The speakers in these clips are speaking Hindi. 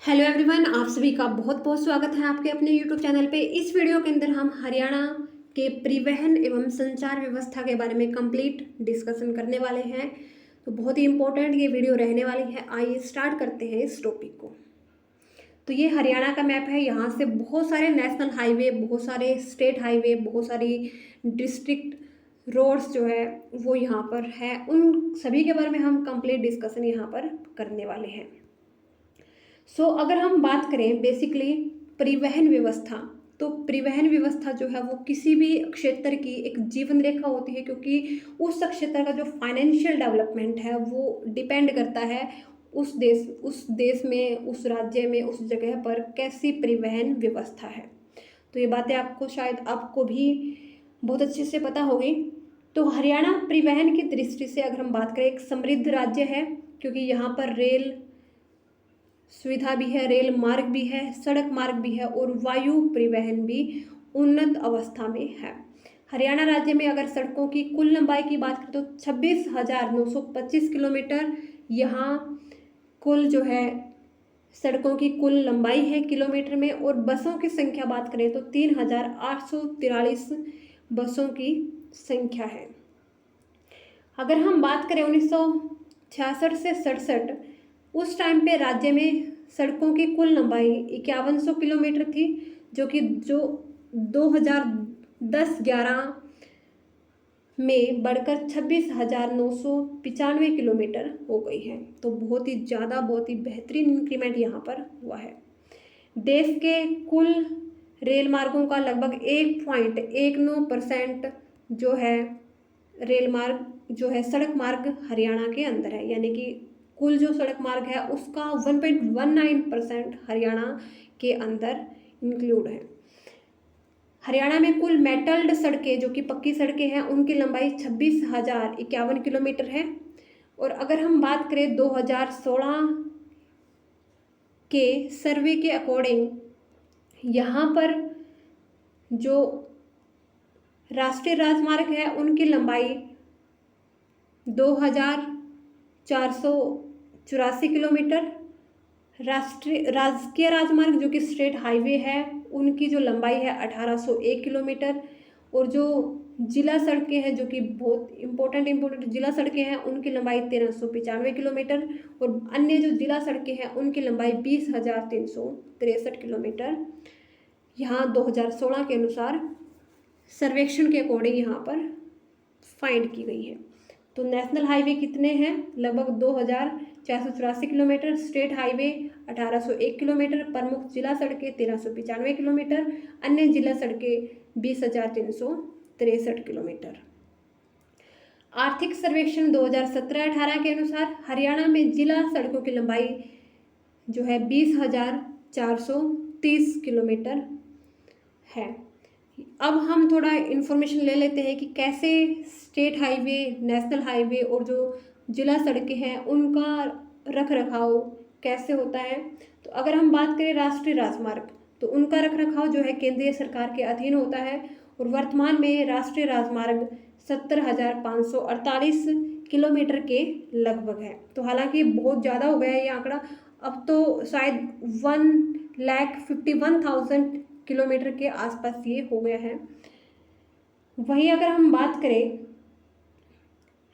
हेलो एवरीवन, आप सभी का बहुत बहुत स्वागत है आपके अपने यूट्यूब चैनल पे। इस वीडियो के अंदर हम हरियाणा के परिवहन एवं संचार व्यवस्था के बारे में कंप्लीट डिस्कशन करने वाले हैं। तो बहुत ही इम्पोर्टेंट ये वीडियो रहने वाली है। आइए स्टार्ट करते हैं इस टॉपिक को। तो ये हरियाणा का मैप है। यहाँ से बहुत सारे नेशनल हाईवे, बहुत सारे स्टेट हाईवे, बहुत सारी डिस्ट्रिक्ट रोड्स जो है वो यहाँ पर है। उन सभी के बारे में हम कंप्लीट डिस्कशन यहाँ पर करने वाले हैं। अगर हम बात करें बेसिकली परिवहन व्यवस्था, तो परिवहन व्यवस्था जो है वो किसी भी क्षेत्र की एक जीवन रेखा होती है, क्योंकि उस क्षेत्र का जो फाइनेंशियल डेवलपमेंट है वो डिपेंड करता है उस देश में, उस राज्य में, उस जगह पर कैसी परिवहन व्यवस्था है। तो ये बातें आपको शायद आपको भी बहुत अच्छे से पता होगी। तो हरियाणा परिवहन की दृष्टि से अगर हम बात करें, एक समृद्ध राज्य है, क्योंकि यहाँ पर रेल सुविधा भी है, रेल मार्ग भी है, सड़क मार्ग भी है और वायु परिवहन भी उन्नत अवस्था में है। हरियाणा राज्य में अगर सड़कों की कुल लंबाई की बात करें तो 26,925 किलोमीटर यहाँ कुल जो है सड़कों की कुल लंबाई है किलोमीटर में। और बसों की संख्या बात करें तो 3,843 बसों की संख्या है। अगर हम बात करें 1966 से 67, उस टाइम पे राज्य में सड़कों की कुल लंबाई 5100 किलोमीटर थी, जो 2010-11 में बढ़कर 26,995 किलोमीटर हो गई है। तो बहुत ही ज़्यादा, बहुत ही बेहतरीन इंक्रीमेंट यहाँ पर हुआ है। देश के कुल रेल मार्गों का लगभग 1.19% जो है रेल मार्ग जो है सड़क मार्ग हरियाणा के अंदर है, यानी कि कुल जो सड़क मार्ग है उसका 1.19% हरियाणा के अंदर इंक्लूड है। हरियाणा में कुल मेटल्ड सड़कें जो कि पक्की सड़कें हैं उनकी लंबाई 26,051 किलोमीटर है। और अगर हम बात करें 2016 के सर्वे के अकॉर्डिंग, यहाँ पर जो राष्ट्रीय राजमार्ग है उनकी लंबाई 2,484 किलोमीटर, राजकीय राजमार्ग जो कि स्टेट हाईवे है उनकी जो लंबाई है 1,801 किलोमीटर, और जो जिला सड़कें हैं जो कि बहुत इम्पोर्टेंट जिला सड़कें हैं उनकी लंबाई 1,395 किलोमीटर, और अन्य जो जिला सड़कें हैं उनकी लंबाई 20,363 किलोमीटर यहाँ 2016 के अनुसार सर्वेक्षण के अकॉर्डिंग यहाँ पर फाइंड की गई है। तो नेशनल हाईवे कितने हैं? लगभग 2,484 किलोमीटर, स्टेट हाईवे 1,801 किलोमीटर, प्रमुख जिला सड़कें 1,395 किलोमीटर, अन्य जिला सड़कें 20,363 किलोमीटर। आर्थिक सर्वेक्षण 2017-18 के अनुसार हरियाणा में जिला सड़कों की लंबाई जो है 20,430 किलोमीटर है। अब हम थोड़ा इन्फॉर्मेशन ले लेते हैं कि कैसे स्टेट हाईवे, नेशनल हाईवे और जो जिला सड़कें हैं उनका रख रखाव कैसे होता है। तो अगर हम बात करें राष्ट्रीय राजमार्ग, तो उनका रख रखाव जो है केंद्रीय सरकार के अधीन होता है, और वर्तमान में राष्ट्रीय राजमार्ग 70,548 किलोमीटर के लगभग है। तो हालांकि बहुत ज़्यादा हो गया है ये आंकड़ा, अब तो शायद 1,51,000 किलोमीटर के आसपास ये हो गया है। वहीं अगर हम बात करें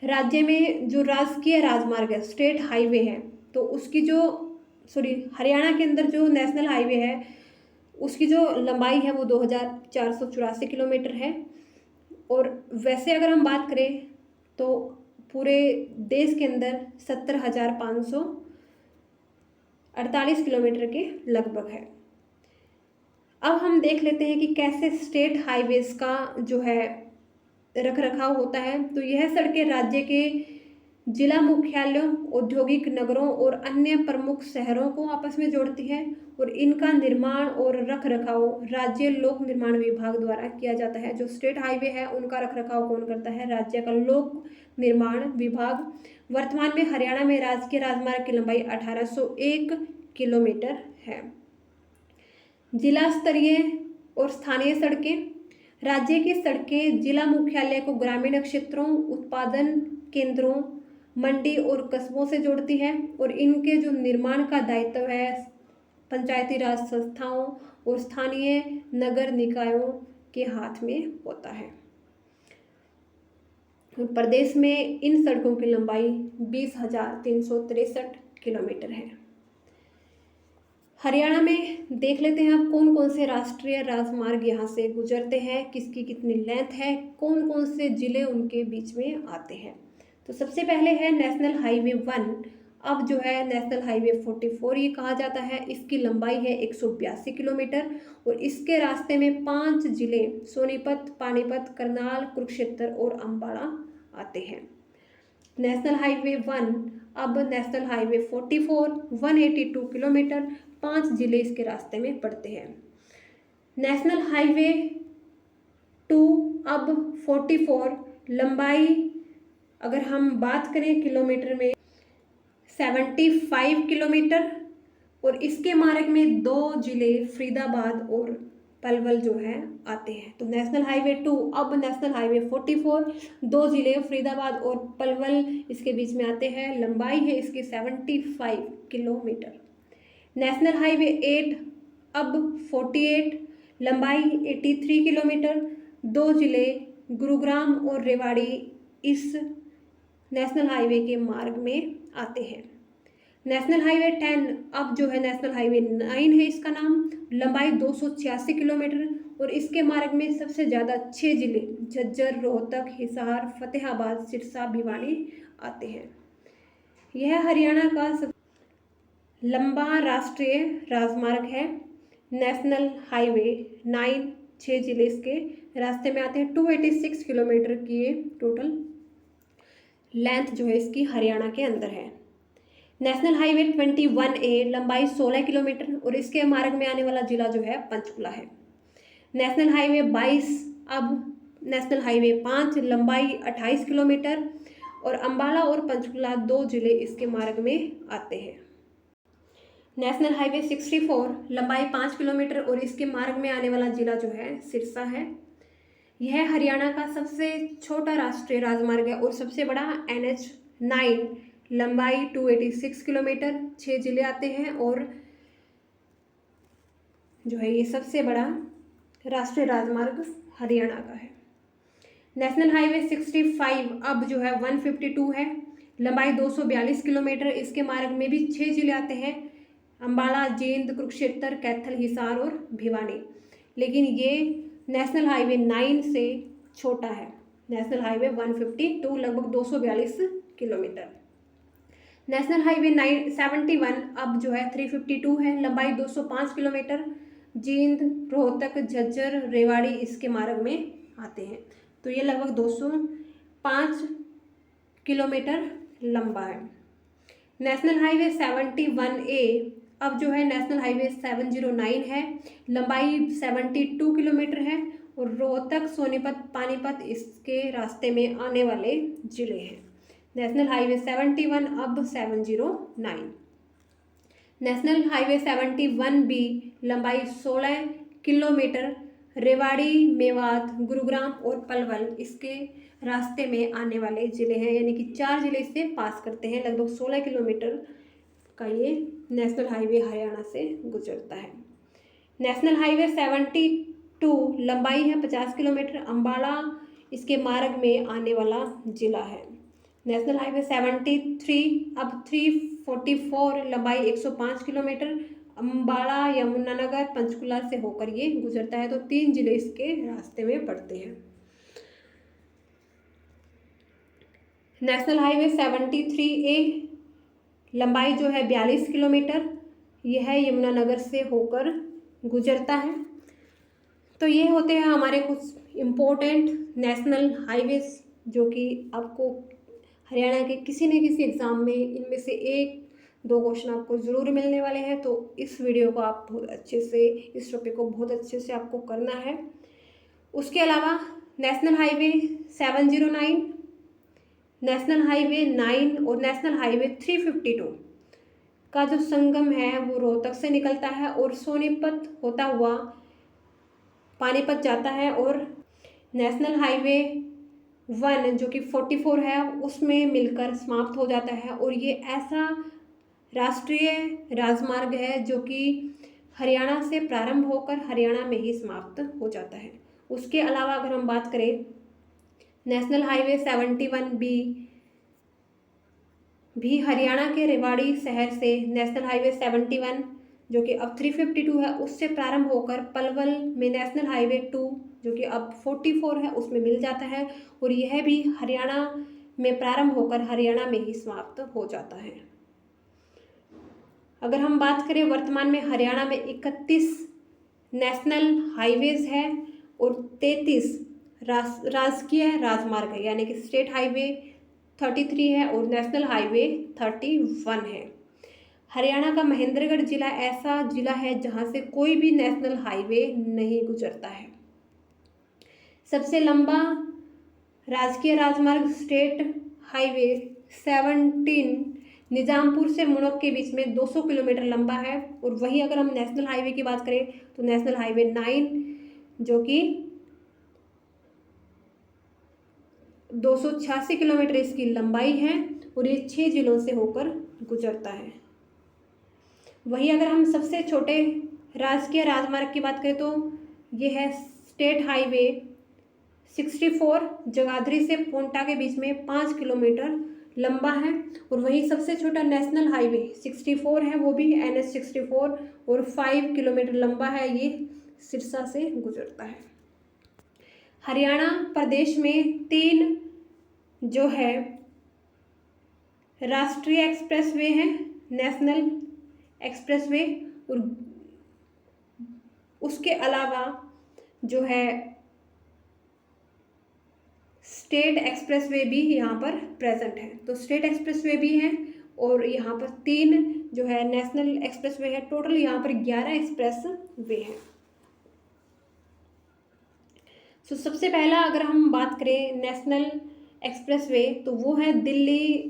राज्य में जो राजकीय राजमार्ग है, स्टेट हाईवे है, तो उसकी जो हरियाणा के अंदर जो नेशनल हाईवे है उसकी जो लंबाई है वो 2,484 किलोमीटर है। और वैसे अगर हम बात करें तो पूरे देश के अंदर 70,548 किलोमीटर के लगभग है। अब हम देख लेते हैं कि कैसे स्टेट हाईवेज का जो है रख रखाव होता है। तो यह सड़कें राज्य के जिला मुख्यालयों, औद्योगिक नगरों और अन्य प्रमुख शहरों को आपस में जोड़ती है, और इनका निर्माण और रख रखाव राज्य लोक निर्माण विभाग द्वारा किया जाता है। जो स्टेट हाईवे है उनका रख रखाव कौन करता है? राज्य का लोक निर्माण विभाग। वर्तमान में हरियाणा में राजकीय राजमार्ग की लंबाई 1,801 किलोमीटर है। जिला स्तरीय और स्थानीय सड़कें, राज्य की सड़कें जिला मुख्यालय को ग्रामीण क्षेत्रों, उत्पादन केंद्रों, मंडी और कस्बों से जोड़ती है, और इनके जो निर्माण का दायित्व है पंचायती राज संस्थाओं और स्थानीय नगर निकायों के हाथ में होता है। प्रदेश में इन सड़कों की लंबाई 20,363 किलोमीटर है। हरियाणा में देख लेते हैं आप कौन कौन से राष्ट्रीय राजमार्ग यहाँ से गुजरते हैं, किसकी कितनी लेंथ है, कौन कौन से जिले उनके बीच में आते हैं। तो सबसे पहले है नेशनल हाईवे 1, अब जो है नेशनल हाईवे 44 ये कहा जाता है। इसकी लंबाई है 182 किलोमीटर और इसके रास्ते में 5 जिले सोनीपत, पानीपत, करनाल, कुरुक्षेत्र और अम्बाला आते हैं। नेशनल हाईवे 1 अब नेशनल हाईवे 44 182 किलोमीटर, 5 जिले इसके रास्ते में पड़ते हैं। नेशनल हाईवे 2 अब 44 लंबाई अगर हम बात करें किलोमीटर में 75 किलोमीटर और इसके मार्ग में 2 जिले फरीदाबाद और पलवल जो है आते हैं। तो नेशनल हाईवे 2 अब नेशनल हाईवे 44 2 जिले फरीदाबाद और पलवल इसके बीच में आते हैं। लंबाई है इसकी 75 किलोमीटर। नेशनल हाईवे 8 अब 48 लंबाई 83 किलोमीटर, 2 जिले गुरुग्राम और रेवाड़ी इस नेशनल हाईवे के मार्ग में आते हैं। नेशनल हाईवे 10 अब जो है नेशनल हाईवे 9 है इसका नाम, लंबाई 286 किलोमीटर और इसके मार्ग में सबसे ज़्यादा 6 जिले झज्जर, रोहतक, हिसार, फतेहाबाद, सिरसा, भिवानी आते हैं। यह हरियाणा का लंबा राष्ट्रीय राजमार्ग है। नेशनल हाईवे 9 6 जिले इसके रास्ते में आते हैं। 286 किलोमीटर की ये टोटल लेंथ जो है इसकी हरियाणा के अंदर है। नेशनल हाईवे 21A लंबाई 16 किलोमीटर और इसके मार्ग में आने वाला जिला जो है पंचकुला है। नेशनल हाईवे 22 अब नेशनल हाईवे 5 लंबाई 28 किलोमीटर और अम्बाला और पंचकुला 2 जिले इसके मार्ग में आते हैं। नेशनल हाईवे 64 लंबाई 5 किलोमीटर और इसके मार्ग में आने वाला जिला जो है सिरसा है। यह हरियाणा का सबसे छोटा राष्ट्रीय राजमार्ग है और सबसे बड़ा NH 9 लंबाई 286 किलोमीटर, 6 जिले आते हैं और जो है ये सबसे बड़ा राष्ट्रीय राजमार्ग हरियाणा का है। नेशनल हाईवे 65 अब जो है 152 है, लंबाई 242 किलोमीटर, इसके मार्ग में भी 6 जिले आते हैं, अम्बाला, जींद, कुरुक्षेत्र, कैथल, हिसार और भिवानी। लेकिन ये नेशनल हाईवे 9 से छोटा है। नेशनल हाईवे 152 लगभग 242 किलोमीटर। नेशनल हाईवे 71 अब जो है 352 है, लंबाई 205 किलोमीटर, जींद, रोहतक, झज्जर, रेवाड़ी इसके मार्ग में आते हैं। तो ये लगभग 205 किलोमीटर लंबा है। नेशनल हाईवे 71A अब जो है नेशनल हाईवे 709 है, लंबाई 72 किलोमीटर है और रोहतक, सोनीपत, पानीपत इसके रास्ते में आने वाले जिले हैं। नेशनल हाईवे 71 अब 709। नेशनल हाईवे 71B लंबाई 16 किलोमीटर, रेवाड़ी, मेवात, गुरुग्राम और पलवल इसके रास्ते में आने वाले ज़िले हैं, यानी कि 4 जिले इससे पास करते हैं। लगभग 16 किलोमीटर का ये नेशनल हाईवे हरियाणा से गुजरता है। नेशनल हाईवे 72 लंबाई है 50 किलोमीटर, अम्बाला इसके मार्ग में आने वाला जिला है। नेशनल हाईवे 73 अब 344 लंबाई 105 किलोमीटर, अम्बाला, यमुनानगर, पंचकुला से होकर ये गुजरता है। तो 3 जिले इसके रास्ते में पड़ते हैं। नेशनल हाईवे 73A लंबाई जो है 42 किलोमीटर, यह यमुनानगर से होकर गुजरता है। तो ये होते हैं हमारे कुछ इम्पोर्टेंट नेशनल हाईवेज जो कि आपको हरियाणा के किसी न किसी एग्ज़ाम में इनमें से 1-2 क्वेश्चन आपको ज़रूर मिलने वाले हैं। तो इस वीडियो को आप बहुत अच्छे से, इस टॉपिक को बहुत अच्छे से आपको करना है। उसके अलावा नेशनल हाईवे 709, नेशनल हाईवे 9 और नेशनल हाईवे 352 का जो संगम है वो रोहतक से निकलता है और सोनीपत होता हुआ पानीपत जाता है। और नेशनल हाईवे 1 जो कि 44 है उसमें मिलकर समाप्त हो जाता है। और ये ऐसा राष्ट्रीय राजमार्ग है जो कि हरियाणा से प्रारंभ होकर हरियाणा में ही समाप्त हो जाता है। उसके अलावा अगर हम बात करें नेशनल हाईवे 71B भी हरियाणा के रेवाड़ी शहर से नेशनल हाईवे 71 जो कि अब 352 है उससे प्रारंभ होकर पलवल में नेशनल हाईवे 2 जो कि अब 44 है उसमें मिल जाता है, और यह भी हरियाणा में प्रारंभ होकर हरियाणा में ही समाप्त हो जाता है। अगर हम बात करें वर्तमान में हरियाणा में 31 नेशनल हाईवेज है और 33 राजकीय राजमार्ग है, यानी कि स्टेट हाईवे 33 है और नेशनल हाईवे 31 है। हरियाणा का महेंद्रगढ़ जिला ऐसा जिला है जहां से कोई भी नेशनल हाईवे नहीं गुजरता है। सबसे लंबा राजकीय राजमार्ग स्टेट हाईवे 17 निजामपुर से मुणक के बीच में 200 किलोमीटर लंबा है, और वहीं अगर हम नेशनल हाईवे की बात करें तो नेशनल हाईवे 9 जो कि 286 किलोमीटर इसकी लंबाई है और ये 6 जिलों से होकर गुजरता है। वहीं अगर हम सबसे छोटे राजकीय राजमार्ग की बात करें तो ये है स्टेट हाईवे 64 जगाधरी से पोंटा के बीच में 5 किलोमीटर लंबा है, और वहीं सबसे छोटा नेशनल हाईवे 64 है वो भी NH 64 और 5 किलोमीटर लंबा है, ये सिरसा से गुजरता है। हरियाणा प्रदेश में 3 जो है राष्ट्रीय एक्सप्रेसवे है, नेशनल एक्सप्रेसवे, और उसके अलावा जो है स्टेट एक्सप्रेसवे भी यहाँ पर प्रेजेंट है। तो स्टेट एक्सप्रेसवे भी है और यहाँ पर 3 जो है नेशनल एक्सप्रेसवे है। टोटल यहाँ पर 11 एक्सप्रेसवे हैं। सो सबसे पहला अगर हम बात करें नेशनल एक्सप्रेसवे तो वो है दिल्ली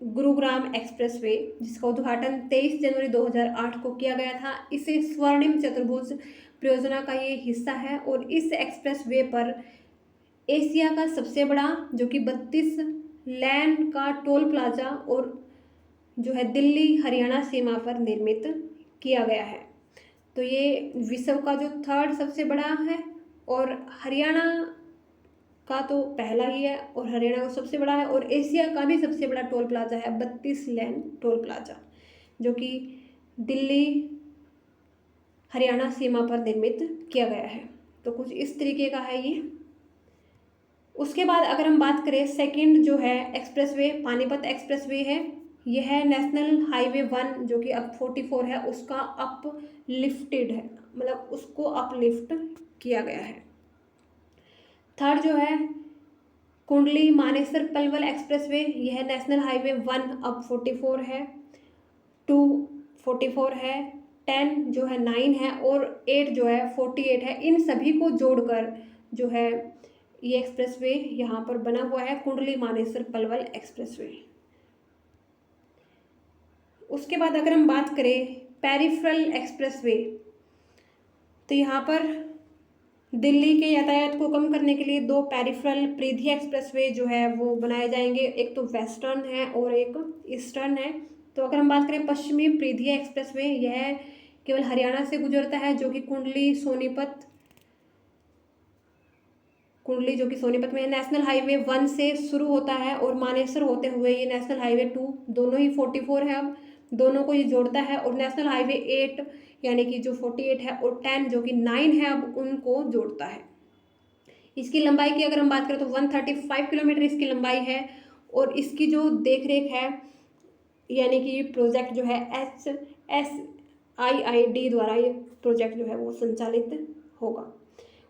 गुरुग्राम एक्सप्रेसवे, जिसका उद्घाटन 23 जनवरी 2008 को किया गया था। इसे स्वर्णिम चतुर्भुज परियोजना का ये हिस्सा है, और इस एक्सप्रेसवे पर एशिया का सबसे बड़ा जो कि 32 लेन का टोल प्लाजा और जो है दिल्ली हरियाणा सीमा पर निर्मित किया गया है। तो ये विश्व का जो 3rd सबसे बड़ा है, और हरियाणा का तो पहला ही है और हरियाणा का सबसे बड़ा है, और एशिया का भी सबसे बड़ा टोल प्लाजा है 32 लेन टोल प्लाजा जो कि दिल्ली हरियाणा सीमा पर निर्मित किया गया है। तो कुछ इस तरीके का है ये। उसके बाद अगर हम बात करें सेकंड जो है एक्सप्रेसवे पानीपत एक्सप्रेसवे है, यह है नेशनल हाईवे 1 जो कि अब 44 है, उसका अपलिफ्टेड है, मतलब उसको अपलिफ्ट किया गया है। थर्ड जो है कुंडली मानेसर पलवल एक्सप्रेसवे, यह नेशनल हाईवे 1 अब 44 है, 2 44 है, 10 जो है 9 है और 8 जो है 48 है। इन सभी को जोड़कर जो है ये एक्सप्रेसवे यहाँ पर बना हुआ है कुंडली मानेसर पलवल एक्सप्रेसवे। उसके बाद अगर हम बात करें पेरिफेरल एक्सप्रेसवे, तो यहाँ पर दिल्ली के यातायात को कम करने के लिए 2 पेरिफेरल परिधीय एक्सप्रेसवे जो है वो बनाए जाएंगे, एक तो वेस्टर्न है और एक ईस्टर्न है। तो अगर हम बात करें पश्चिमी परिधीय एक्सप्रेसवे, यह केवल हरियाणा से गुजरता है जो कि कुंडली जो कि सोनीपत में नेशनल हाईवे 1 से शुरू होता है और मानेसर होते हुए ये नेशनल हाईवे 2 दोनों ही 44 है, अब दोनों को ये जोड़ता है, और नेशनल हाईवे 8 यानी कि जो 48 है और 10 जो कि 9 है अब उनको जोड़ता है। इसकी लंबाई की अगर हम बात करें तो 135 किलोमीटर इसकी लंबाई है, और इसकी जो देखरेख है यानी कि प्रोजेक्ट जो है HSIID द्वारा ये प्रोजेक्ट जो है वो संचालित होगा।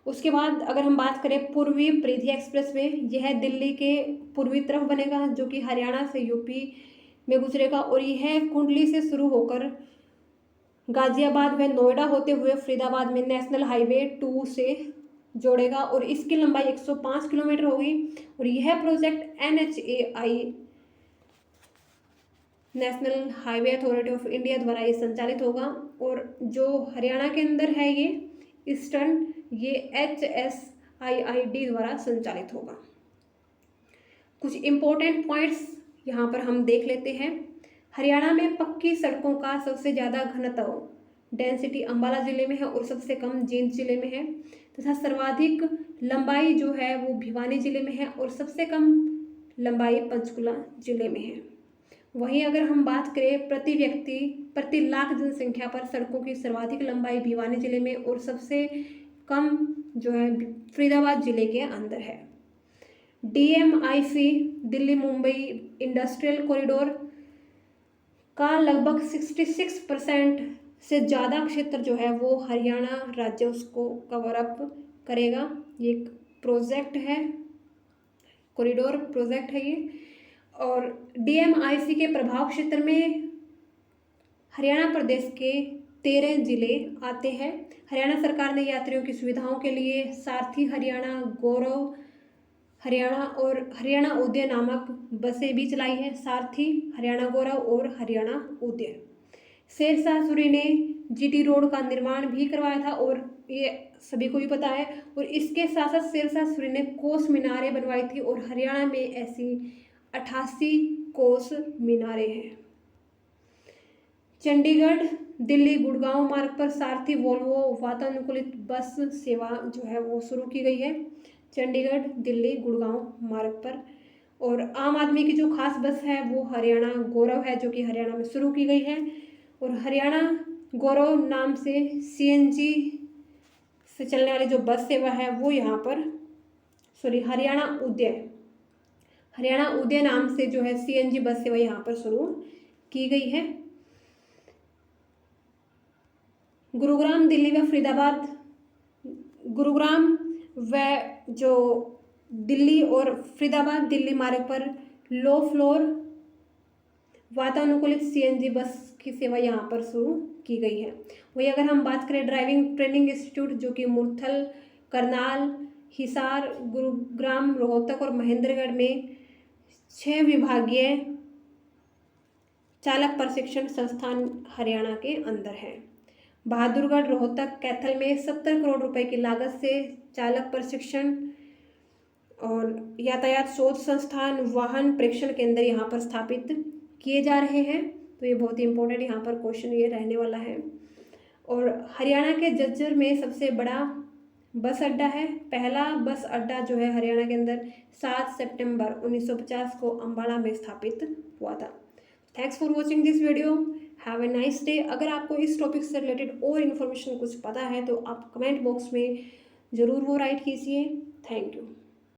उसके बाद अगर हम बात करें पूर्वी परिधीय एक्सप्रेसवे, यह दिल्ली के पूर्वी तरफ बनेगा जो कि हरियाणा से यूपी में गुजरेगा, और यह कुंडली से शुरू होकर गाजियाबाद व नोएडा होते हुए फरीदाबाद में नेशनल हाईवे 2 से जोड़ेगा, और इसकी लंबाई 105 किलोमीटर होगी। और यह project NHAI national highway authority of India द्वारा ये संचालित होगा, और जो हरियाणा के अंदर है ये ईस्टर्न, ये HSIID द्वारा संचालित होगा। कुछ इम्पोर्टेंट पॉइंट्स यहाँ पर हम देख लेते हैं। हरियाणा में पक्की सड़कों का सबसे ज़्यादा घनत्व डेंसिटी अम्बाला जिले में है और सबसे कम जींद जिले में है, तथा सर्वाधिक लंबाई जो है वो भिवानी जिले में है और सबसे कम लंबाई पंचकुला जिले में है। वहीं अगर हम बात करें प्रति व्यक्ति प्रति लाख जनसंख्या पर, सड़कों की सर्वाधिक लंबाई भिवानी जिले में और सबसे कम जो है फरीदाबाद जिले के अंदर है। DMIC Delhi Mumbai industrial corridor का लगभग 66% से ज़्यादा क्षेत्र जो है वो हरियाणा राज्य उसको कवर अप करेगा। ये एक प्रोजेक्ट है, कॉरिडोर प्रोजेक्ट है ये। और DMIC के प्रभाव क्षेत्र में हरियाणा प्रदेश के 13 जिले आते हैं। हरियाणा सरकार ने यात्रियों की सुविधाओं के लिए सारथी हरियाणा, गौरव हरियाणा और हरियाणा उदय नामक बसें भी चलाई है। सारथी, हरियाणा गौरव और हरियाणा उदय। शेरशाह सूरी ने GT रोड का निर्माण भी करवाया था और ये सभी को भी पता है। और इसके साथ साथ शेरशाह सूरी ने कोस मीनारें बनवाई थी और हरियाणा में ऐसी 88 कोस मीनारें हैं। चंडीगढ़ दिल्ली गुड़गांव मार्ग पर सारथी वोल्वो वातानुकूलित बस सेवा जो है वो शुरू की गई है, चंडीगढ़ दिल्ली गुड़गांव मार्ग पर। और आम आदमी की जो खास बस है वो हरियाणा गौरव है, जो कि हरियाणा में शुरू की गई है। और हरियाणा गौरव नाम से CNG से चलने वाली जो बस सेवा है वो यहाँ पर हरियाणा उदय नाम से जो है CNG बस सेवा यहाँ पर शुरू की गई है। गुरुग्राम दिल्ली व फरीदाबाद, गुरुग्राम व जो दिल्ली और फरीदाबाद दिल्ली मार्ग पर लो फ्लोर वातानुकूलित CNG बस की सेवा यहाँ पर शुरू की गई है। वही अगर हम बात करें ड्राइविंग ट्रेनिंग इंस्टीट्यूट, जो कि मुरथल, करनाल, हिसार, गुरुग्राम, रोहतक और महेंद्रगढ़ में 6 विभागीय चालक प्रशिक्षण संस्थान हरियाणा के अंदर है। बहादुरगढ़, रोहतक, कैथल में 70 करोड़ रुपए की लागत से चालक प्रशिक्षण और यातायात शोध संस्थान, वाहन परीक्षण केंद्र यहाँ पर स्थापित किए जा रहे हैं। तो ये बहुत ही इंपॉर्टेंट यहाँ पर क्वेश्चन ये रहने वाला है। और हरियाणा के झज्जर में सबसे बड़ा बस अड्डा है। पहला बस अड्डा जो है हरियाणा के अंदर 7 सितंबर 1950 को अम्बाला में स्थापित हुआ था। Thanks for watching this video, have a nice day. अगर आपको इस टॉपिक से रिलेटेड और इन्फॉर्मेशन कुछ पता है तो आप कमेंट बॉक्स में ज़रूर वो राइट कीजिए। Thank you.